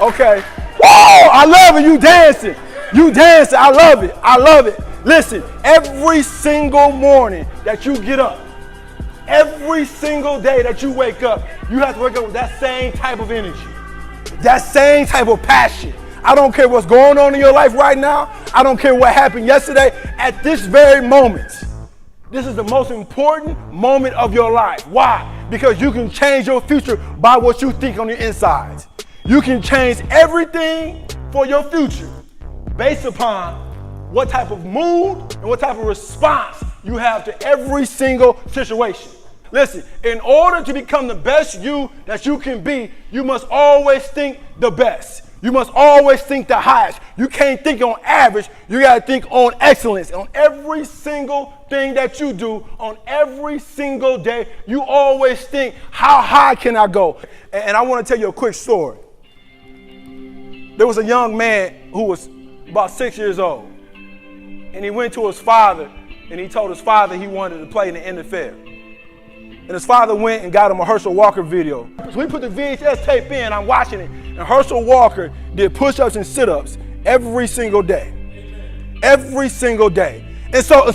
Okay. Whoa, I love it. You dancing. I love it. Listen, every single morning that you get up, every single day that you wake up, you have to wake up with that same type of energy, that same type of passion. I don't care what's going on in your life right now. I don't care what happened yesterday. At this very moment, this is the most important moment of your life. Why? Because you can change your future by what you think on the inside. You can change everything for your future based upon what type of mood and what type of response you have to every single situation. Listen, in order to become the best you that you can be, you must always think the best. You must always think the highest. You can't think on average. You got to think on excellence. On every single thing that you do, on every single day, you always think, how high can I go? And I want to tell you a quick story. There was a young man who was about 6 years old. And he went to his father, and he told his father he wanted to play in the NFL. And his father went and got him a Herschel Walker video. So we put the VHS tape in, I'm watching it, and Herschel Walker did push-ups and sit-ups every single day. Every single day. And so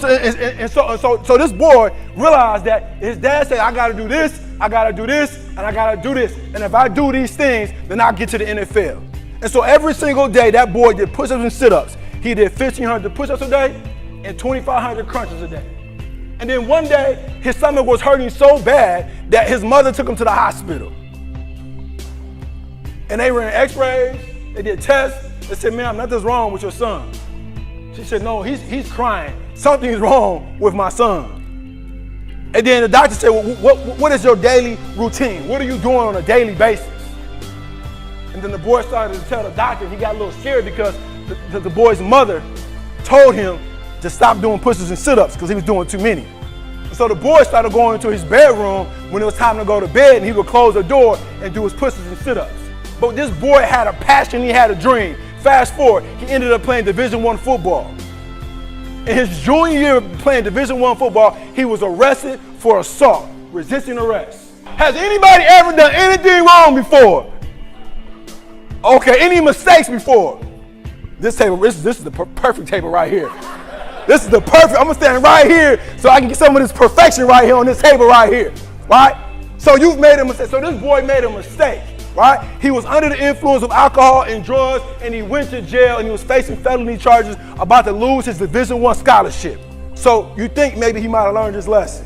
this boy realized that his dad said, I gotta do this, I gotta do this, and I gotta do this. And if I do these things, then I'll get to the NFL. And so every single day, that boy did push-ups and sit-ups. He did 1,500 push-ups a day and 2,500 crunches a day. And then one day, his stomach was hurting so bad that his mother took him to the hospital. And they ran x-rays, they did tests. They said, ma'am, nothing's wrong with your son. She said, no, he's crying. Something's wrong with my son. And then the doctor said, well, what is your daily routine? What are you doing on a daily basis? And then the boy started to tell the doctor, and he got a little scared because the boy's mother told him to stop doing push-ups and sit-ups because he was doing too many. So the boy started going into his bedroom when it was time to go to bed, and he would close the door and do his push-ups and sit-ups. But this boy had a passion, he had a dream. Fast forward, he ended up playing Division I football. In his junior year of playing Division I football, he was arrested for assault, resisting arrest. Has anybody ever done anything wrong before? Okay, any mistakes before? This table, this is the perfect table right here. This is the perfect, I'm gonna stand right here so I can get some of this perfection right here on this table right here, right? So you've made a mistake, so this boy made a mistake, right? He was under the influence of alcohol and drugs, and he went to jail, and he was facing felony charges, about to lose his Division I scholarship. So you think maybe he might have learned his lesson.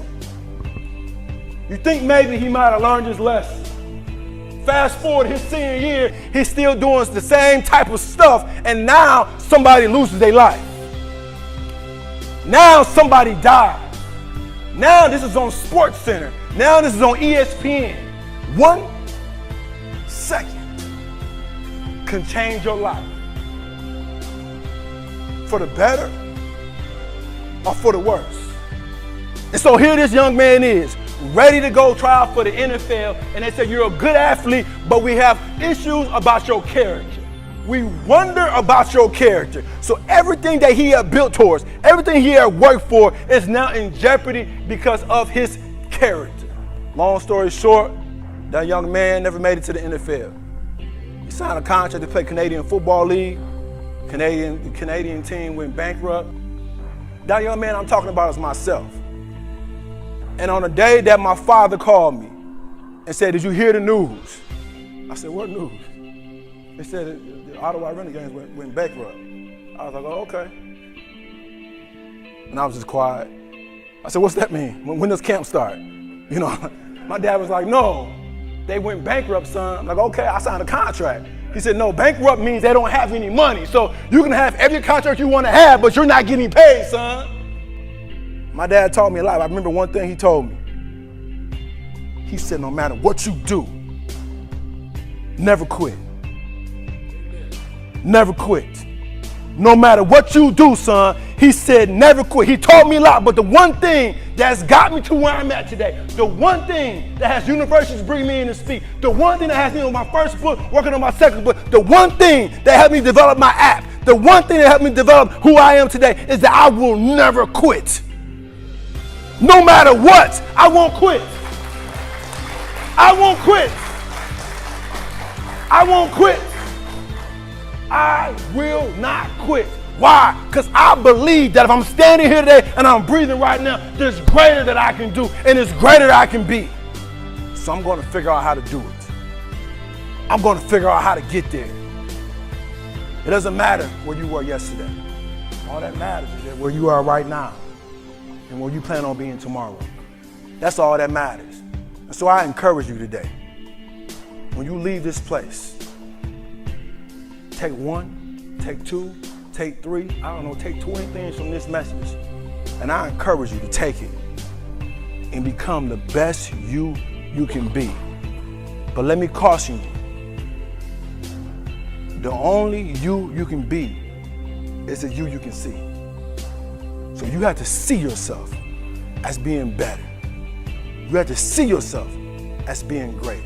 You think maybe he might have learned his lesson. Fast forward his senior year, he's still doing the same type of stuff, and now somebody loses their life. Now somebody dies. Now this is on SportsCenter. Now this is on ESPN. 1 second can change your life. For the better or for the worse. And so here this young man is, ready to go try out for the NFL, and they say you're a good athlete, but we have issues about your character. We wonder about your character. So everything that he had built towards, everything he had worked for is now in jeopardy because of his character. Long story short, that young man never made it to the NFL. He signed a contract to play Canadian Football League. The Canadian team went bankrupt. That young man I'm talking about is myself. And on the day that my father called me and said, did you hear the news? I said, what news? They said the Ottawa Renegades went bankrupt. I was like, oh, okay. And I was just quiet. I said, what's that mean? When does camp start? You know, my dad was like, no, they went bankrupt, son. I'm like, okay, I signed a contract. He said, no, bankrupt means they don't have any money. So you can have every contract you want to have, but you're not getting paid, son. My dad taught me a lot. I remember one thing he told me. He said, no matter what you do, never quit. Never quit. No matter what you do, son, he said, never quit. He taught me a lot, but the one thing that's got me to where I'm at today, the one thing that has universities bring me in to speak, the one thing that has me on my first book, working on my second book, the one thing that helped me develop my app, the one thing that helped me develop who I am today is that I will never quit. No matter what, I won't quit. I won't quit. I won't quit. I will not quit. Why? Because I believe that if I'm standing here today and I'm breathing right now, there's greater that I can do and there's greater that I can be. So I'm going to figure out how to do it. I'm going to figure out how to get there. It doesn't matter where you were yesterday. All that matters is where you are right now and where you plan on being tomorrow. That's all that matters. And so I encourage you today, when you leave this place, take 1, take 2, take 3, I don't know, take 20 things from this message. And I encourage you to take it and become the best you can be. But let me caution you, the only you can be is the you can see. So you have to see yourself as being better. You have to see yourself as being great.